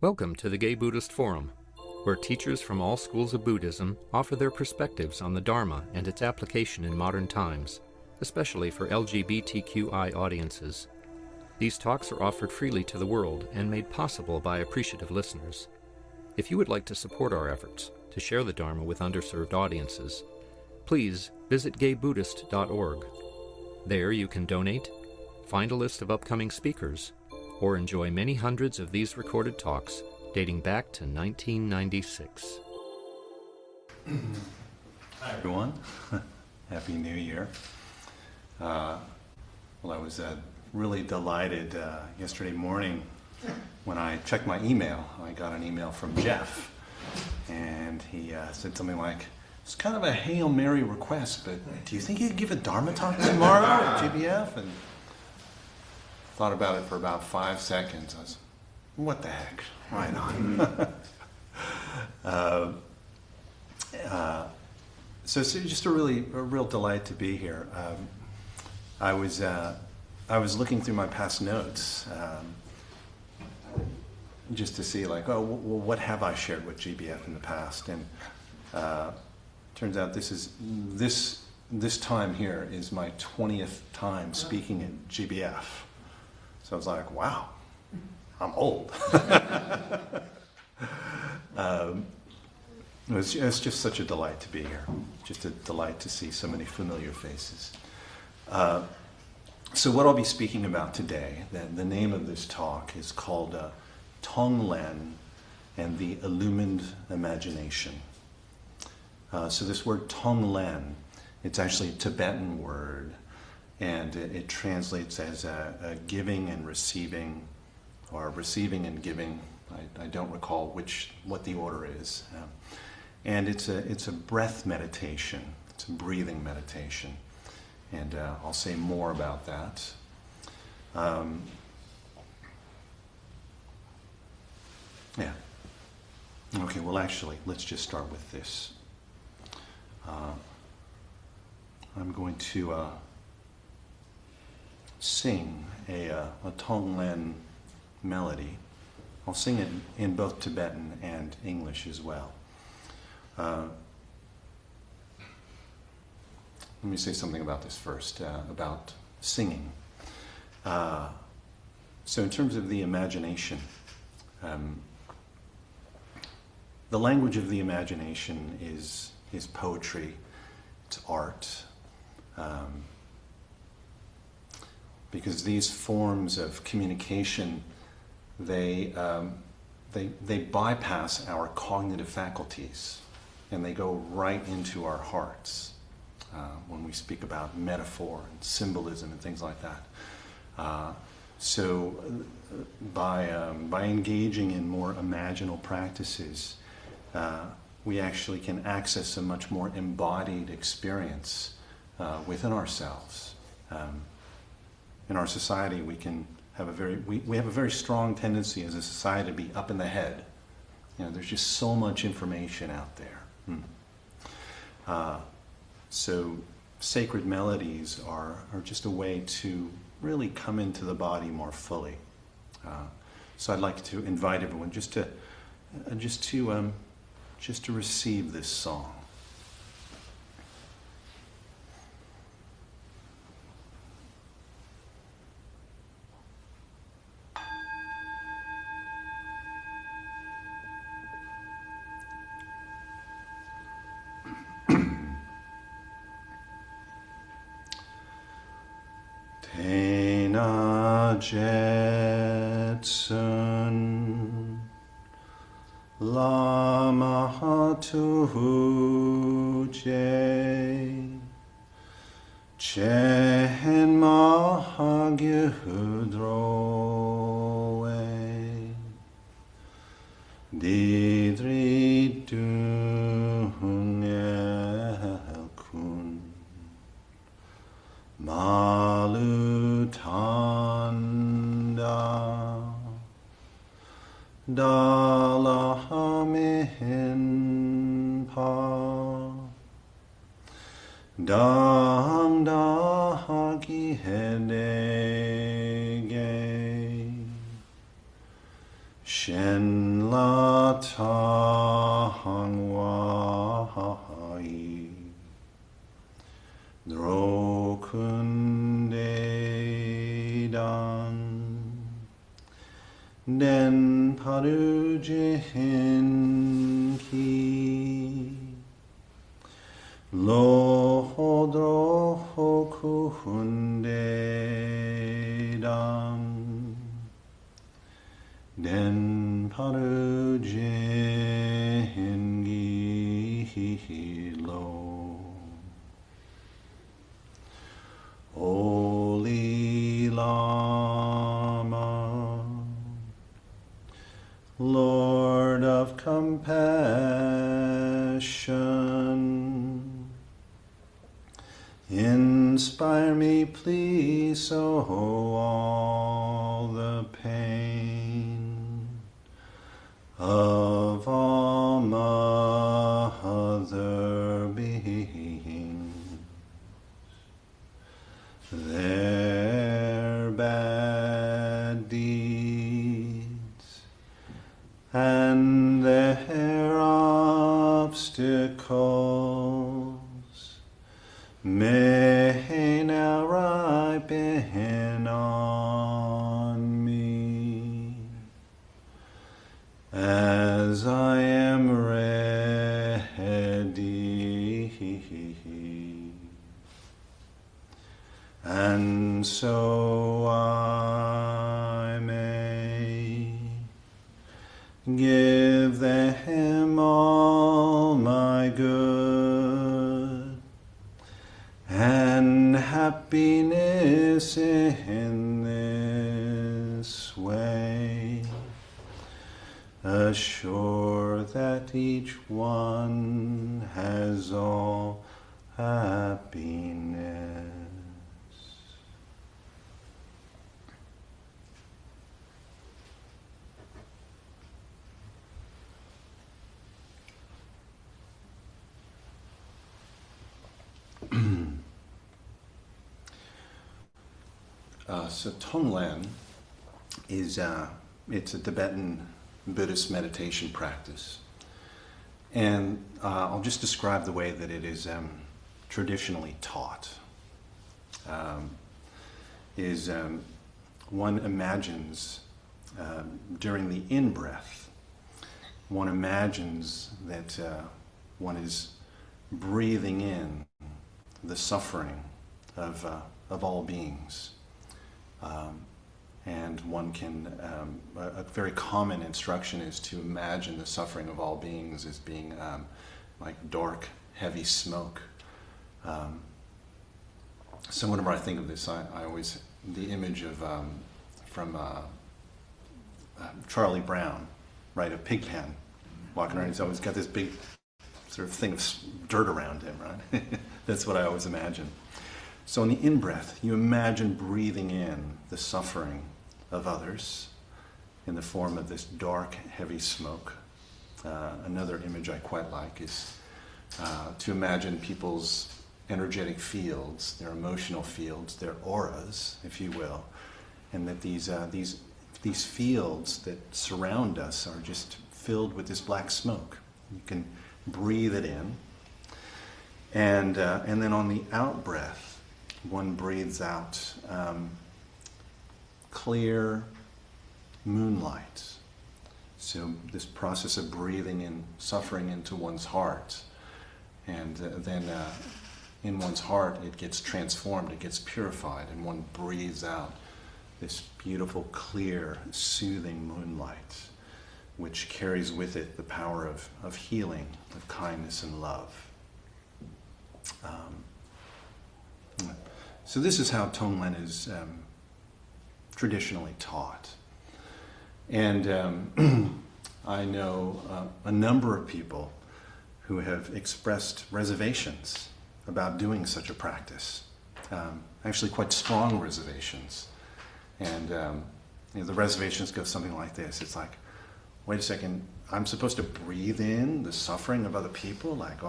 Welcome to the Gay Buddhist Forum, where teachers from all schools of Buddhism offer their perspectives on the Dharma and its application in modern times, especially for LGBTQI audiences. These talks are offered freely to the world and made possible by appreciative listeners. If you would like to support our efforts to share the Dharma with underserved audiences, please visit gaybuddhist.org. There you can donate, find a list of upcoming speakers, or enjoy many hundreds of these recorded talks dating back to 1996. Hi everyone, Happy New Year. I was really delighted yesterday morning when I checked my email. I got an email from Jeff, and he said something like, it's kind of a Hail Mary request, but do you think you could give a Dharma talk tomorrow at GBF? And thought about it for about 5 seconds. I was, what the heck? Why not? So it's just a real delight to be here. I was looking through my past notes just to see, like, what have I shared with GBF in the past? And turns out this time here is my 20th time speaking at GBF. So I was like, wow, I'm old. It's just such a delight to be here. Just a delight to see so many familiar faces. So what I'll be speaking about today, the name of this talk is called Tonglen and the Illumined Imagination. So this word Tonglen, it's actually a Tibetan word, and it translates as giving and receiving, or receiving and giving. I don't recall what the order is. And it's a breath meditation. It's a breathing meditation. And I'll say more about that. Yeah. Okay, well actually, let's just start with this. I'm going to sing a Tonglen melody. I'll sing it in both Tibetan and English as well. Let me say something about this first, about singing. So in terms of the imagination, the language of the imagination is poetry, it's art, because these forms of communication, they bypass our cognitive faculties, and they go right into our hearts when we speak about metaphor and symbolism and things like that. So by engaging in more imaginal practices, we actually can access a much more embodied experience within ourselves. In our society, we have a very strong tendency as a society to be up in the head. You know, there's just so much information out there. So sacred melodies are just a way to really come into the body more fully. So I'd like to invite everyone just to receive this song. Tena jetsun lama tuje chen mahagyudrowe didri dunyelkun malutanda dalahamihinpa dang dahaki hedege Shen la ta hang wa hai dro kun de dan den paru jehen ki lo hodro hoku hunde dan den paru jehen gi lo Holy Lama, Lord of compassion, inspire me, please, oh, all the pain of all mother beings, their bad deeds and their obstacles may now ripen on me as I am ready, and so I may give them all my good and happiness in this way, assure that each one has all happiness. So Tonglen is it's a Tibetan Buddhist meditation practice, and I'll just describe the way that it is traditionally taught. One imagines during the in-breath, one imagines that one is breathing in the suffering of all beings. And one can, a very common instruction is to imagine the suffering of all beings as being like dark, heavy smoke. So whenever I think of this, I always, the image of, from Charlie Brown, right, a pig pen, walking around, he's always got this big sort of thing of dirt around him, right? That's what I always imagine. So in the in-breath, you imagine breathing in the suffering of others in the form of this dark, heavy smoke. Another image I quite like is to imagine people's energetic fields, their emotional fields, their auras, if you will, and that these fields that surround us are just filled with this black smoke. You can breathe it in, and then on the out-breath, one breathes out clear moonlight. So this process of breathing in suffering into one's heart, and then in one's heart it gets transformed, it gets purified, and one breathes out this beautiful, clear, soothing moonlight, which carries with it the power of healing, of kindness and love. So this is how Tonglen is traditionally taught. And I know a number of people who have expressed reservations about doing such a practice. Actually quite strong reservations. And the reservations go something like this. It's like, wait a second, I'm supposed to breathe in the suffering of other people? Like,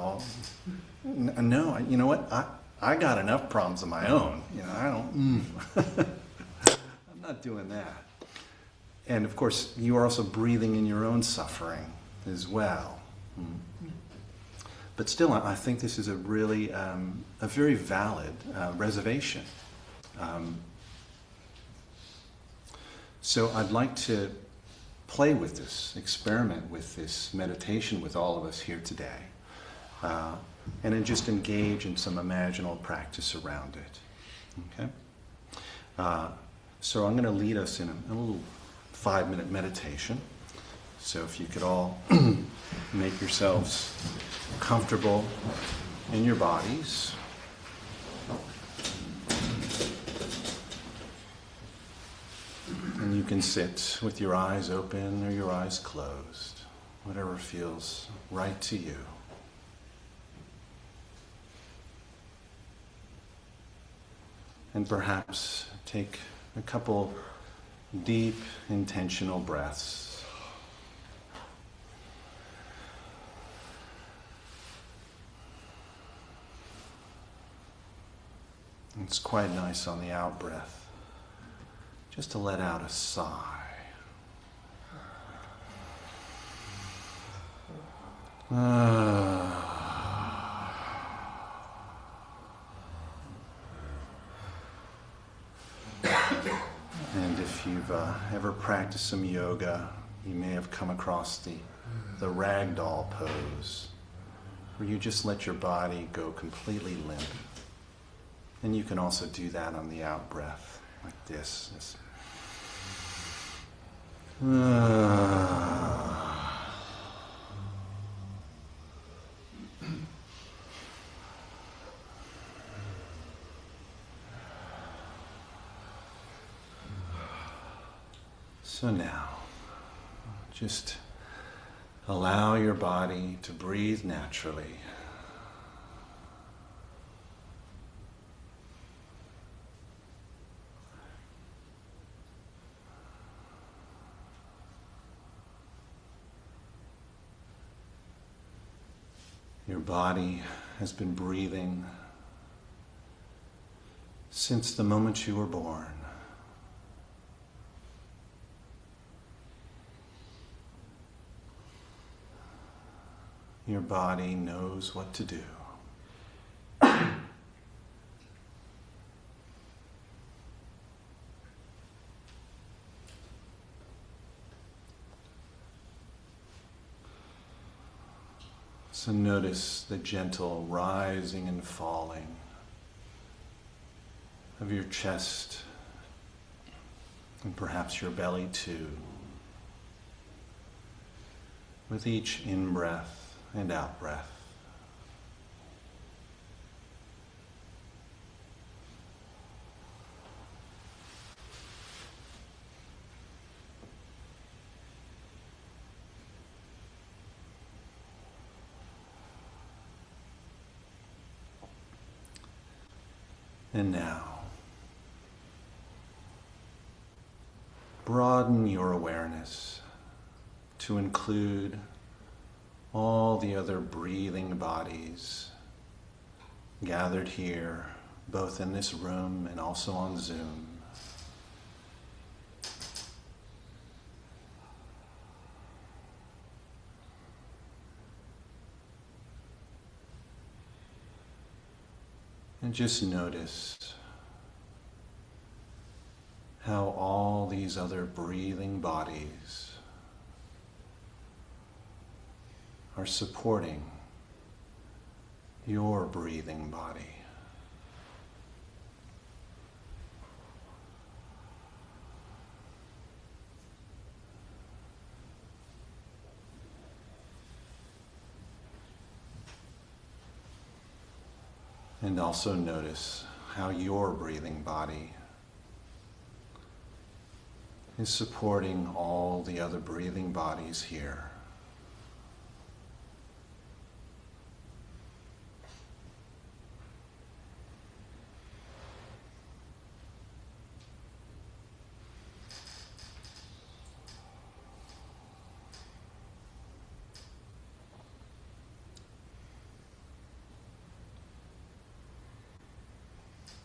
no, you know what? I got enough problems of my own. I don't, I'm not doing that. And of course, you are also breathing in your own suffering as well. But still, I think this is a really, a very valid reservation. So I'd like to play with this, experiment with this meditation with all of us here today, and then just engage in some imaginal practice around it. Okay? So I'm going to lead us in a little 5-minute meditation. So if you could all make yourselves comfortable in your bodies. And you can sit with your eyes open or your eyes closed, whatever feels right to you. And perhaps take a couple deep, intentional breaths. It's quite nice on the out breath, just to let out a sigh. And if you've ever practiced some yoga, you may have come across the ragdoll pose, where you just let your body go completely limp. And you can also do that on the out breath, like this. So now, just allow your body to breathe naturally. Your body has been breathing since the moment you were born. Your body knows what to do. So notice the gentle rising and falling of your chest and perhaps your belly too, with each in-breath and out-breath. And now, broaden your awareness to include all the other breathing bodies gathered here, both in this room and also on Zoom. And just notice how all these other breathing bodies are supporting your breathing body. And also notice how your breathing body is supporting all the other breathing bodies here.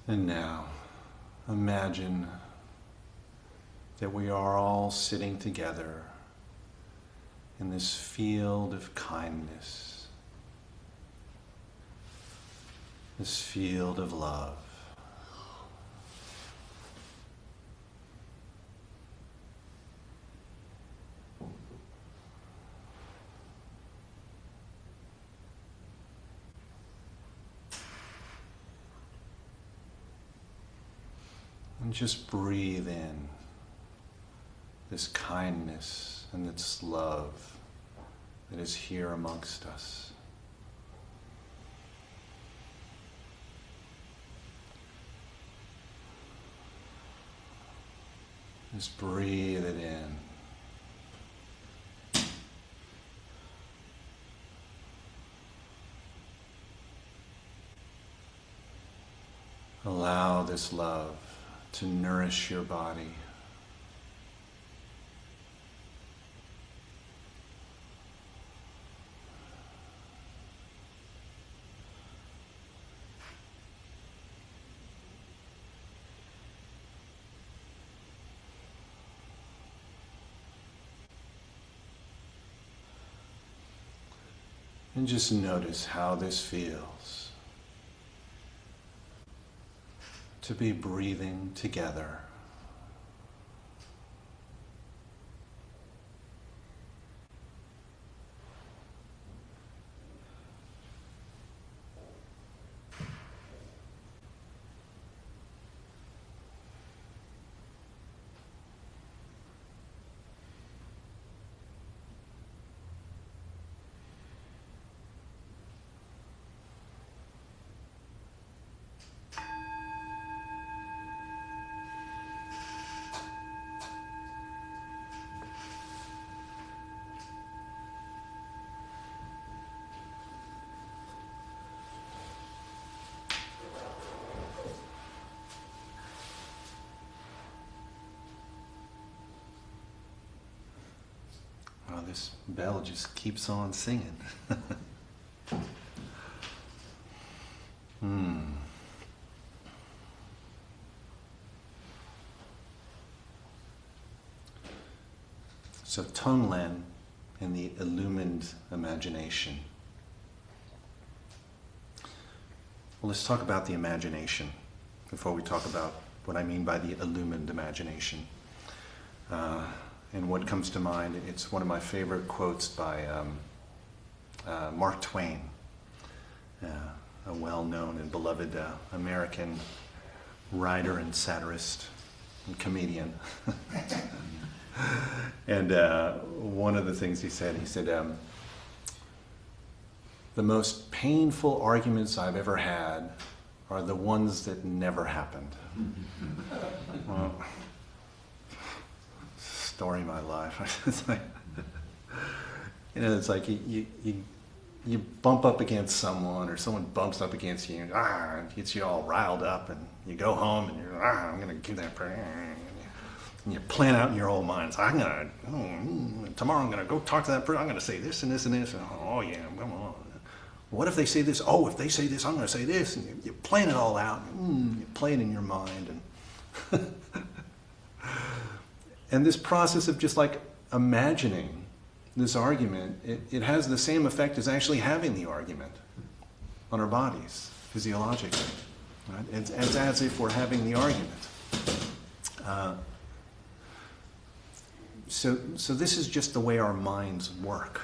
And now, imagine that we are all sitting together in this field of kindness, this field of love. And just breathe in this kindness and this love that is here amongst us. Just breathe it in. Allow this love to nourish your body. And just notice how this feels to be breathing together. Wow, this bell just keeps on singing. So Tonglen and the illumined imagination. Well, let's talk about the imagination before we talk about what I mean by the illumined imagination. And what comes to mind, it's one of my favorite quotes by Mark Twain, a well-known and beloved American writer and satirist and comedian. And one of the things he said, the most painful arguments I've ever had are the ones that never happened. Well, story of my life. It's like, it's like you bump up against someone, or someone bumps up against you, and it gets you all riled up, and you go home and you're, I'm going to give that prayer. And you plan out in your old minds, tomorrow I'm going to go talk to that person, I'm going to say this and this and this, and oh yeah, come on. What if they say this? Oh, if they say this, I'm going to say this. And you plan it all out, you play it in your mind. And and this process of just like imagining this argument, it has the same effect as actually having the argument on our bodies, physiologically. Right? It's as if we're having the argument. So this is just the way our minds work.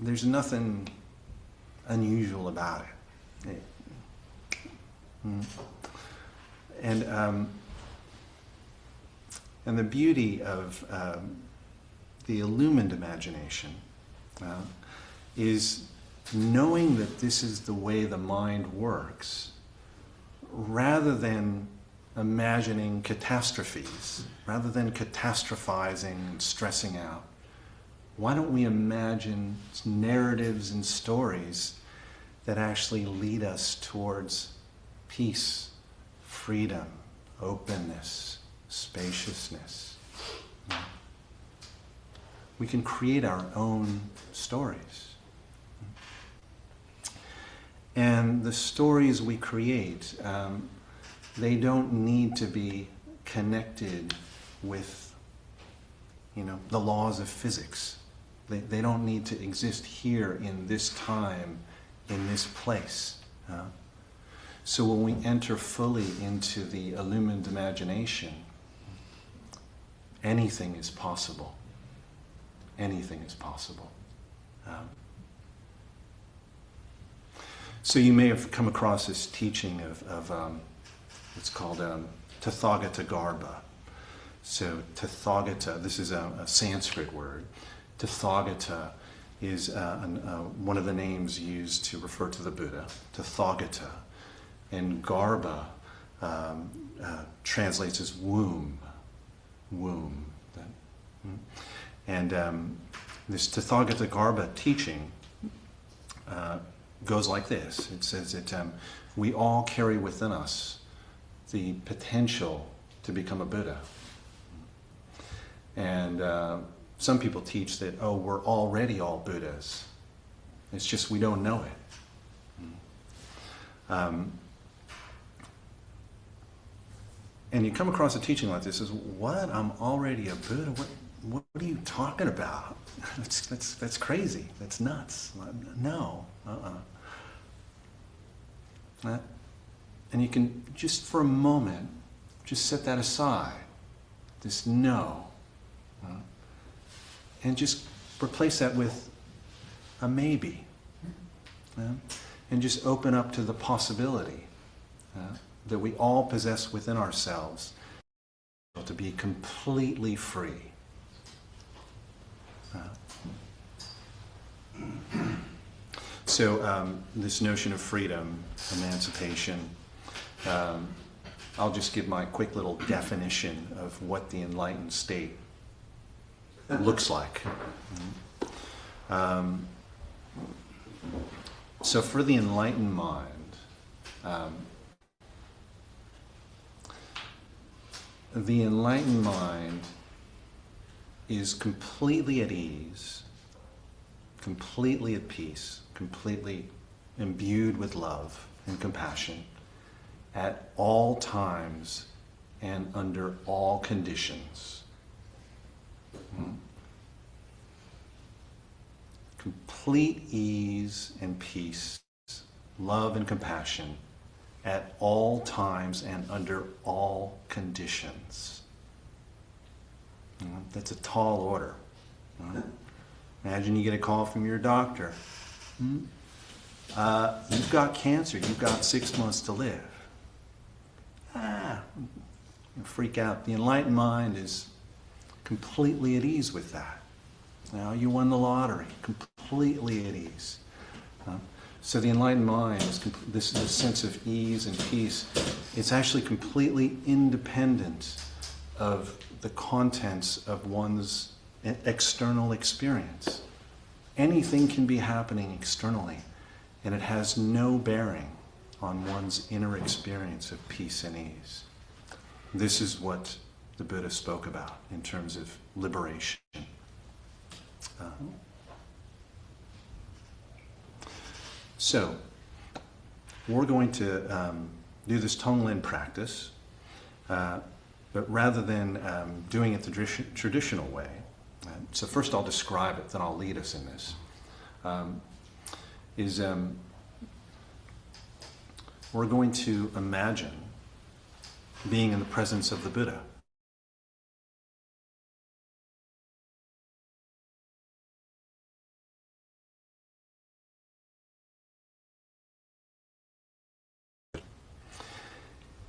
There's nothing unusual about it. And the beauty of the illumined imagination is knowing that this is the way the mind works, rather than imagining catastrophes, rather than catastrophizing and stressing out. Why don't we imagine narratives and stories that actually lead us towards peace, freedom, openness, spaciousness? We can create our own stories. And the stories we create, they don't need to be connected with, the laws of physics. They don't need to exist here in this time, in this place. So when we enter fully into the illumined imagination, anything is possible. Anything is possible. So you may have come across this teaching of it's called Tathagata Garbha. So Tathagata, this is a Sanskrit word. Tathagata is one of the names used to refer to the Buddha, Tathagata. And Garbha translates as womb. Womb. And this Tathagata Garbha teaching goes like this. It says that we all carry within us the potential to become a Buddha. And some people teach that, we're already all Buddhas. It's just we don't know it. And you come across a teaching like this, is what? I'm already a Buddha? What are you talking about? That's crazy. That's nuts. No. And you can just for a moment just set that aside. This no. And just replace that with a maybe. And just open up to the possibility that we all possess within ourselves to be completely free. So this notion of freedom, emancipation, I'll just give my quick little definition of what the enlightened state looks like. So for the enlightened mind, the enlightened mind is completely at ease, completely at peace, completely imbued with love and compassion at all times and under all conditions. Complete ease and peace, love and compassion at all times and under all conditions. That's a tall order. Imagine you get a call from your doctor. You've got cancer. You've got 6 months to live. You freak out. The enlightened mind is completely at ease with that. Now you won the lottery. Completely at ease. So the enlightened mind is this sense of ease and peace. It's actually completely independent of the contents of one's external experience. Anything can be happening externally, and it has no bearing on one's inner experience of peace and ease. This is what the Buddha spoke about in terms of liberation. So, we're going to do this Tonglen practice, but rather than doing it the traditional way, so first I'll describe it, then I'll lead us in this, we're going to imagine being in the presence of the Buddha.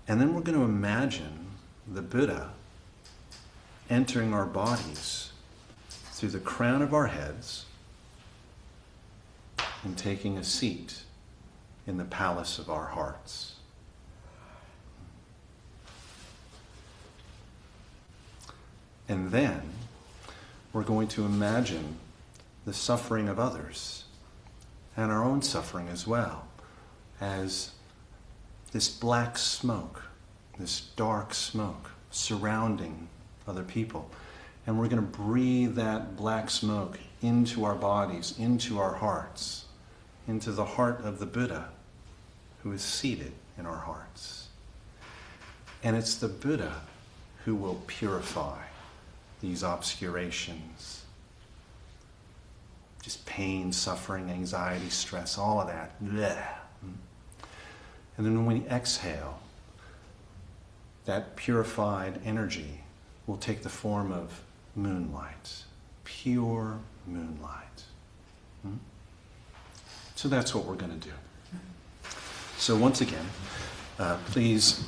And then we're going to imagine the Buddha entering our bodies through the crown of our heads and taking a seat in the palace of our hearts. And then we're going to imagine the suffering of others and our own suffering as well as this black smoke, this dark smoke surrounding other people. And we're going to breathe that black smoke into our bodies, into our hearts, into the heart of the Buddha who is seated in our hearts. And it's the Buddha who will purify these obscurations. Just pain, suffering, anxiety, stress, all of that. Blech. And then when we exhale, that purified energy will take the form of moonlight, pure moonlight. So that's what we're going to do. So once again, please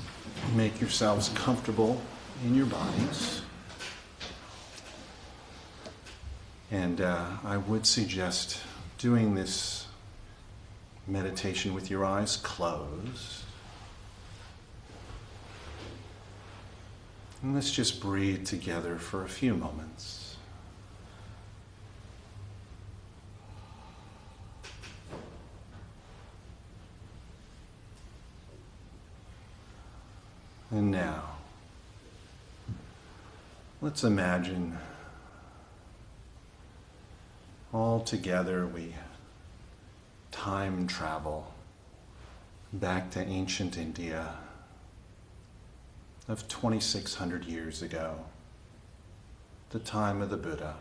make yourselves comfortable in your bodies. And I would suggest doing this meditation with your eyes closed. And let's just breathe together for a few moments. And now, let's imagine all together we time travel back to ancient India of 2,600 years ago, the time of the Buddha.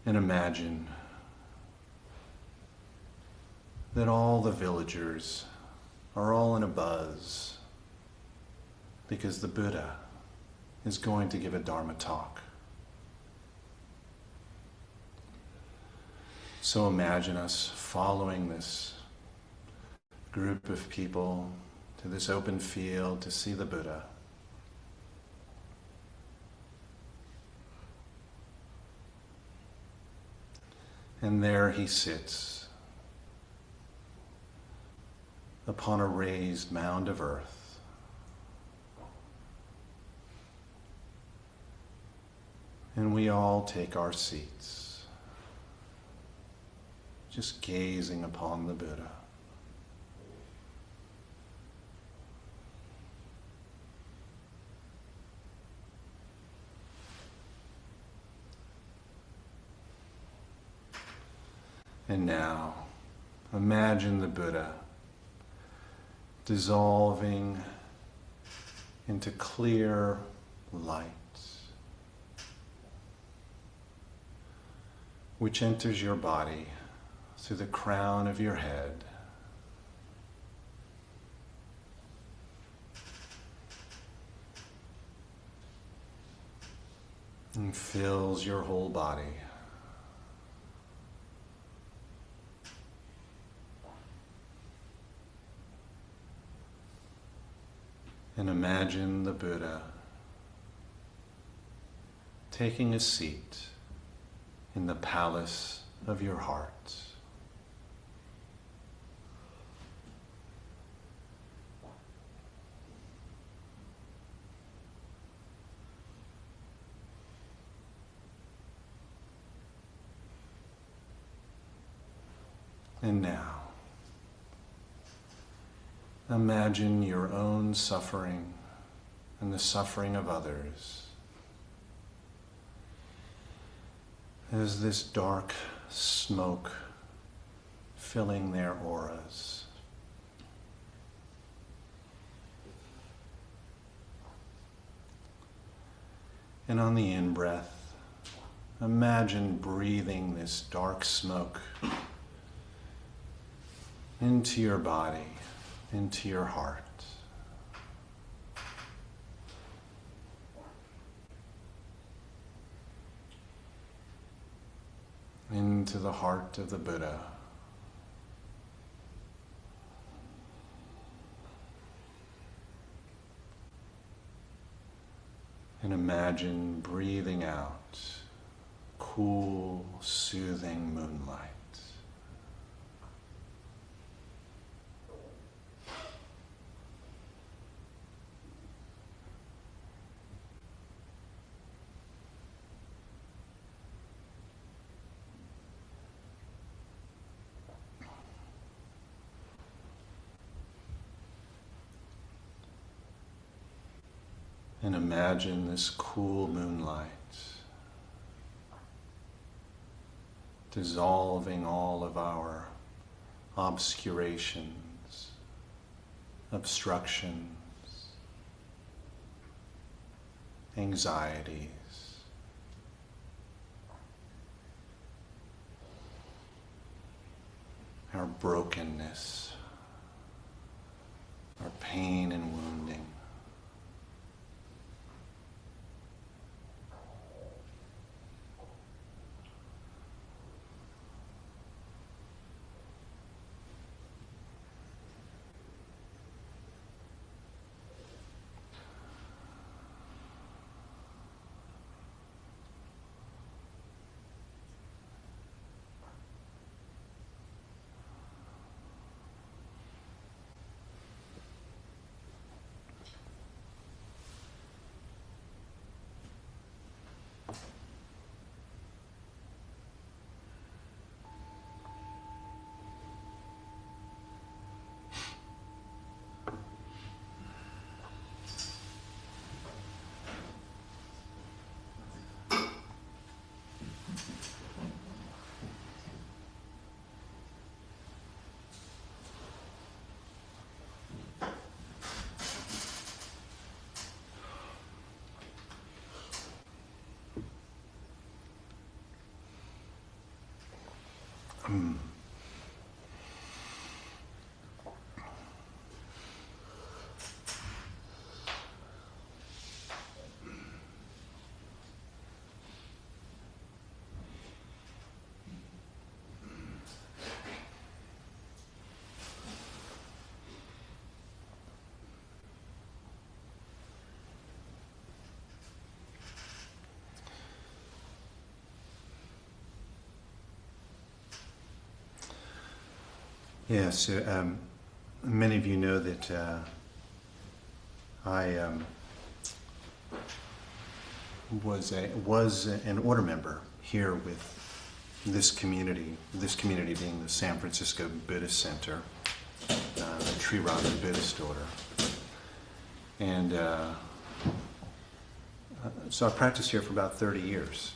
And imagine that all the villagers are all in a buzz because the Buddha is going to give a Dharma talk. So imagine us following this group of people to this open field to see the Buddha. And there he sits upon a raised mound of earth. And we all take our seats, just gazing upon the Buddha. And now, imagine the Buddha dissolving into clear light, which enters your body through the crown of your head, and fills your whole body. And imagine the Buddha taking a seat in the palace of your heart. And now, imagine your own suffering and the suffering of others as this dark smoke filling their auras. And on the in-breath, imagine breathing this dark smoke into your body, into your heart. Into the heart of the Buddha. And imagine breathing out cool, soothing moonlight. And imagine this cool moonlight dissolving all of our obscurations, obstructions, anxieties. Our brokenness, our pain and wounding. Yeah, so many of you know that I was an order member here with this community being the San Francisco Buddhist Center, the Tree Rotten Buddhist Order. And so I practiced here for about 30 years.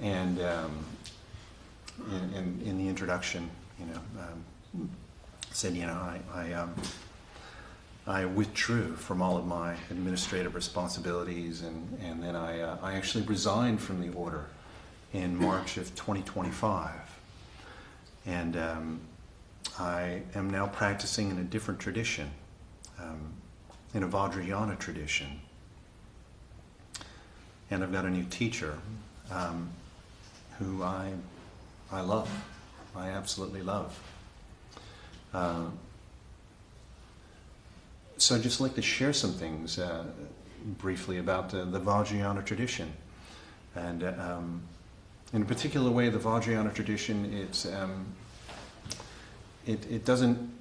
And in the introduction, said, I withdrew from all of my administrative responsibilities, and then I actually resigned from the order in March of 2025. And I am now practicing in a different tradition, in a Vajrayana tradition. And I've got a new teacher who I love. I absolutely love. So I'd just like to share some things briefly about the Vajrayana tradition. And in a particular way, the Vajrayana tradition, it doesn't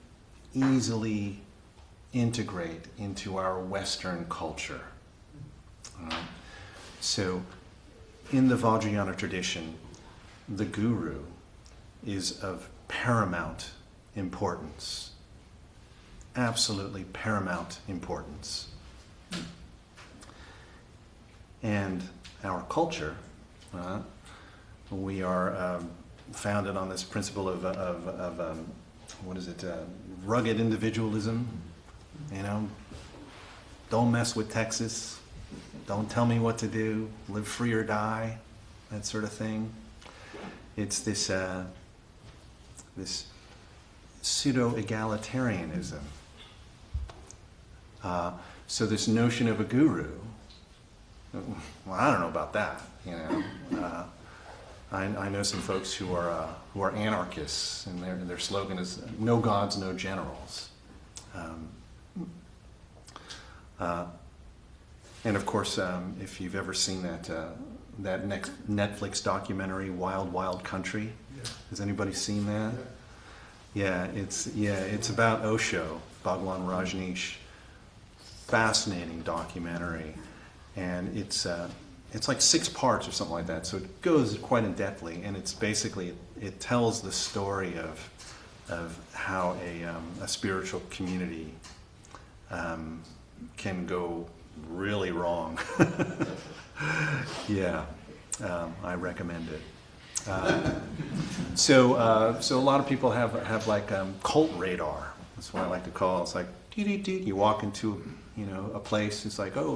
easily integrate into our Western culture. So in the Vajrayana tradition, the guru is of paramount importance. Absolutely paramount importance. And our culture, we are founded on this principle of rugged individualism. Don't mess with Texas. Don't tell me what to do. Live free or die. That sort of thing. It's this pseudo-egalitarianism. So this notion of a guru, well, I don't know about that. I know some folks who are anarchists, and their slogan is "No gods, no generals." And of course, if you've ever seen that next Netflix documentary, Wild Wild Country, has anybody seen that? Yeah, it's about Osho, Bhagwan Rajneesh. Fascinating documentary, and it's like 6 parts or something like that. So it goes quite in depthly, and it's basically it tells the story of how a spiritual community can go really wrong. Yeah, I recommend it. So a lot of people have like cult radar. That's what I like to call it. It's like you walk into a place. It's like a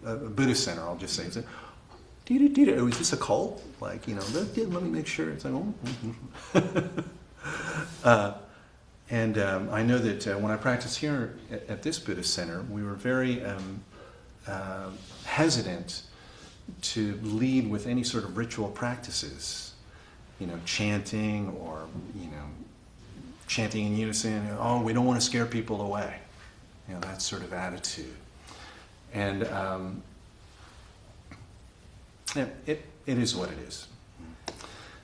Buddhist center. I'll just say it's oh, is this a cult? Like let me make sure. It's like and I know that when I practiced here at this Buddhist center, we were very hesitant to lead with any sort of ritual practices, chanting or, chanting in unison. Oh, we don't want to scare people away. That sort of attitude. And it is what it is.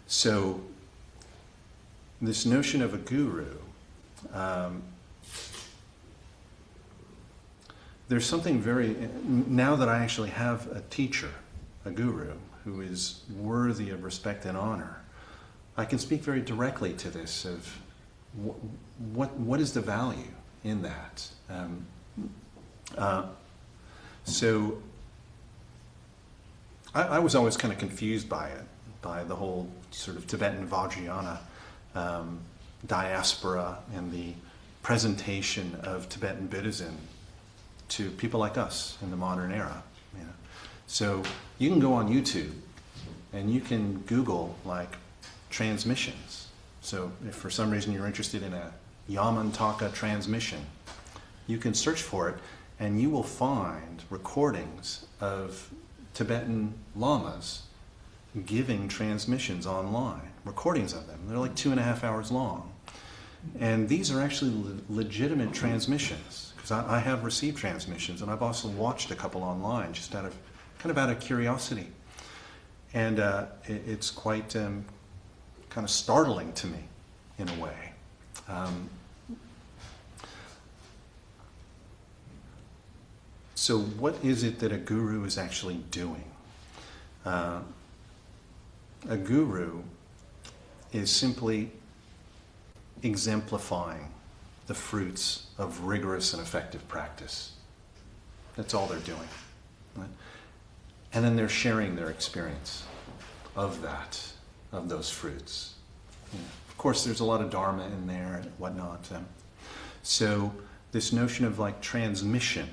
So this notion of a guru, there's something now that I actually have a teacher, a guru, who is worthy of respect and honor, I can speak very directly to this of what is the value in that. So I was always kind of confused by it, by the whole sort of Tibetan Vajrayana diaspora and the presentation of Tibetan Buddhism to people like us in the modern era. So you can go on YouTube and you can Google like transmissions. So if for some reason you're interested in a Yamantaka transmission, you can search for it and you will find recordings of Tibetan lamas giving transmissions online, recordings of them. They're like 2.5 hours long. And these are actually legitimate transmissions, because I have received transmissions, and I've also watched a couple online just out of curiosity. And it's quite kind of startling to me in a way. So what is it that a guru is actually doing? A guru is simply exemplifying the fruits of rigorous and effective practice. That's all they're doing. Right? And then they're sharing their experience of those fruits. Of course, there's a lot of dharma in there and whatnot. So this notion of like transmission,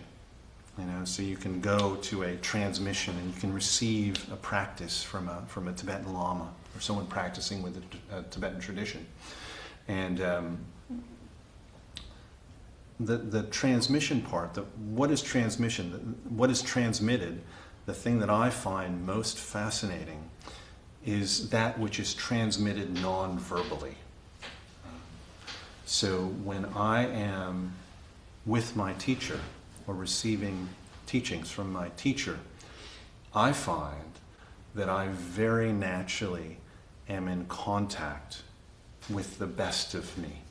so you can go to a transmission and you can receive a practice from a Tibetan Lama or someone practicing with a Tibetan tradition. And the transmission part, what is transmission, what is transmitted, the thing that I find most fascinating is that which is transmitted non-verbally. So when I am with my teacher or receiving teachings from my teacher, I find that I very naturally am in contact with the best of me,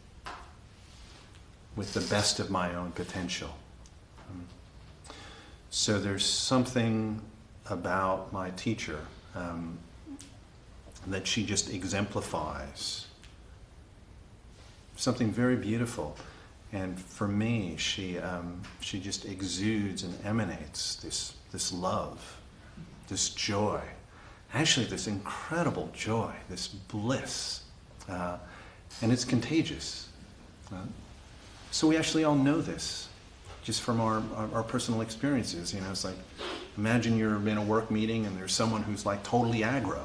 with the best of my own potential. So there's something about my teacher that she just exemplifies, something very beautiful. And for me, she just exudes and emanates this love, this joy, actually this incredible joy, this bliss. And it's contagious. So we actually all know this just from our personal experiences. It's like, imagine you're in a work meeting and there's someone who's like totally aggro.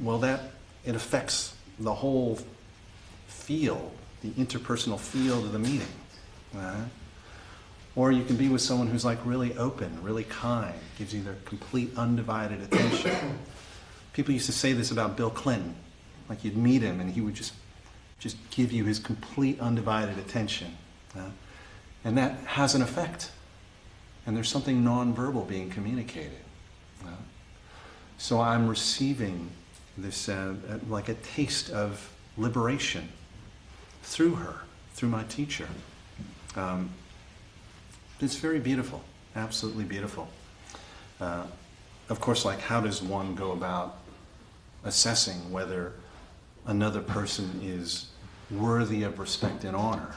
Well, it affects the whole field, the interpersonal field of the meeting. Or you can be with someone who's like really open, really kind, gives you their complete undivided attention. People used to say this about Bill Clinton. Like you'd meet him and he would just give you his complete undivided attention. And that has an effect. And there's something nonverbal being communicated. So I'm receiving this, like a taste of liberation through her, through my teacher. It's very beautiful, absolutely beautiful. Of course, like how does one go about assessing whether another person is worthy of respect and honor?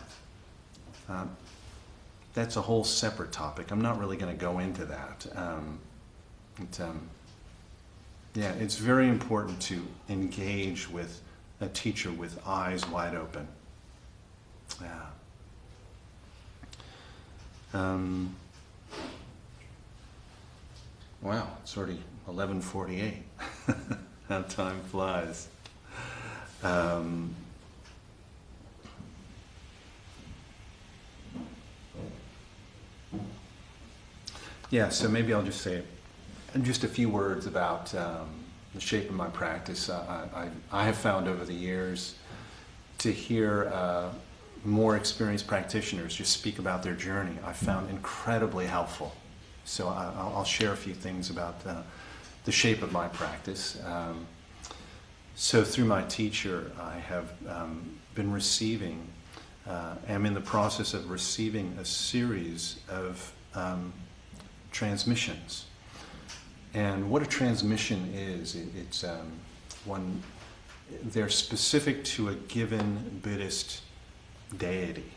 That's a whole separate topic. I'm not really going to go into that. Yeah, it's very important to engage with a teacher with eyes wide open. Yeah. Wow, it's already 11:48. How time flies. Yeah, so maybe I'll just say just a few words about the shape of my practice. I have found over the years to hear more experienced practitioners just speak about their journey. I found incredibly helpful. So I'll share a few things about the shape of my practice. So through my teacher, I have been receiving, am in the process of receiving a series of transmissions. And what a transmission is, it's one, they're specific to a given Buddhist deity.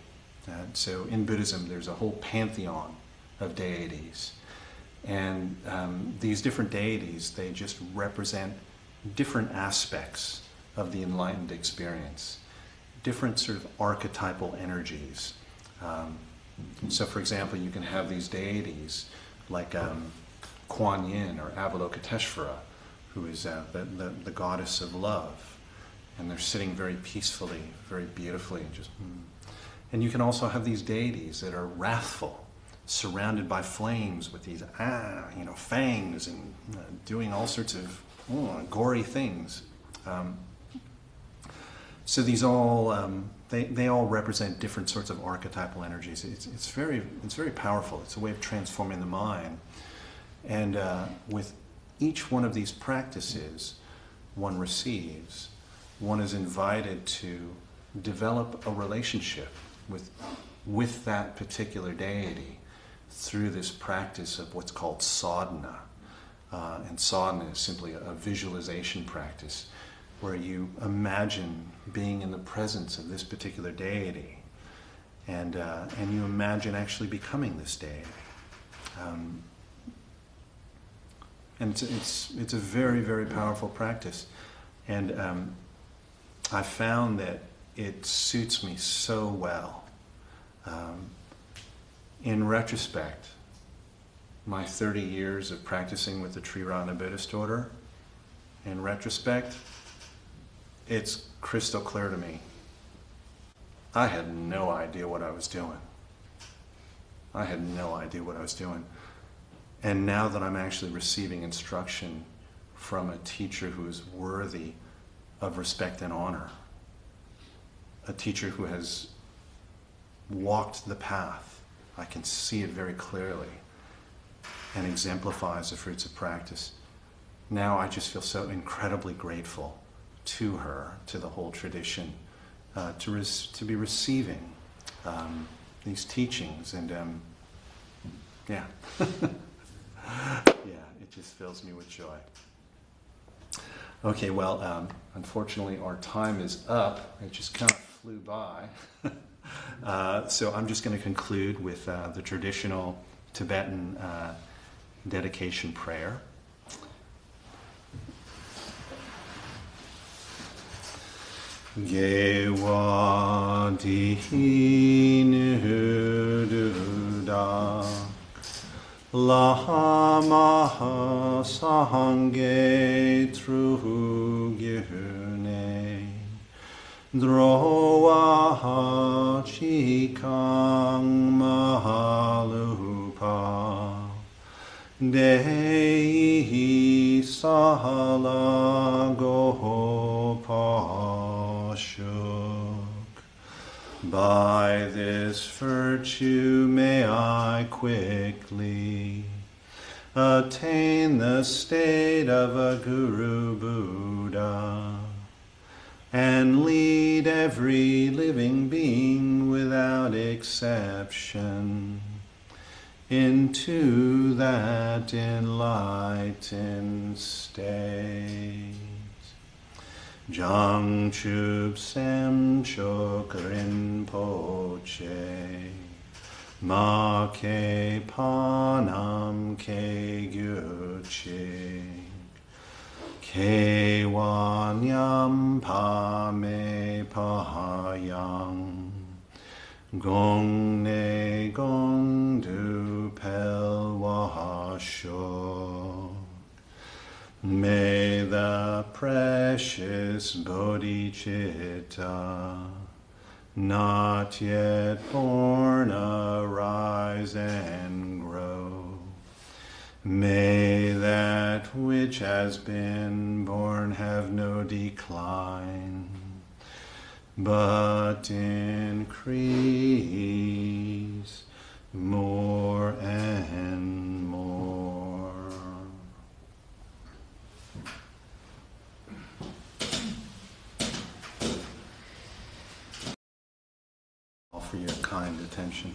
So in Buddhism, there's a whole pantheon of deities. And these different deities, they just represent different aspects of the enlightened experience, different sort of archetypal energies. So for example, you can have these deities like Kuan Yin or Avalokiteshvara, who is the goddess of love. And they're sitting very peacefully, very beautifully. And you can also have these deities that are wrathful, surrounded by flames with these fangs and doing all sorts of gory things. So these all they all represent different sorts of archetypal energies. It's very powerful. It's a way of transforming the mind. And with each one of these practices, one receives. One is invited to develop a relationship with that particular deity through this practice of what's called sadhana. And sadhana is simply a visualization practice where you imagine being in the presence of this particular deity, and you imagine actually becoming this deity. And it's a very, very powerful practice. And I found that it suits me so well. In retrospect, my 30 years of practicing with the Triratna Buddhist order, in retrospect, it's crystal clear to me. I had no idea what I was doing. And now that I'm actually receiving instruction from a teacher who is worthy of respect and honor, a teacher who has walked the path, I can see it very clearly, and exemplifies the fruits of practice. Now I just feel so incredibly grateful to her, to the whole tradition, to be receiving these teachings, and yeah, it just fills me with joy. Okay, well, unfortunately our time is up. It just kind of flew by. So I'm just going to conclude with the traditional Tibetan dedication prayer. Gewa di nududa Lama sangye tru gyune drowa chikang mahalupa Dei sahala gopashuk. By this virtue may I quickly attain the state of a Guru Buddha and lead every living being without exception into that enlightened state. Jang Chup Sem Chok Rinpoche Ma Ke Panam Ke Gyurchik Kewanyam pame pahayang gong ne gong du pel wahasho. May the precious bodhicitta, not yet born, arise and grow. May that which has been born have no decline, but increase more and more. All for your kind attention.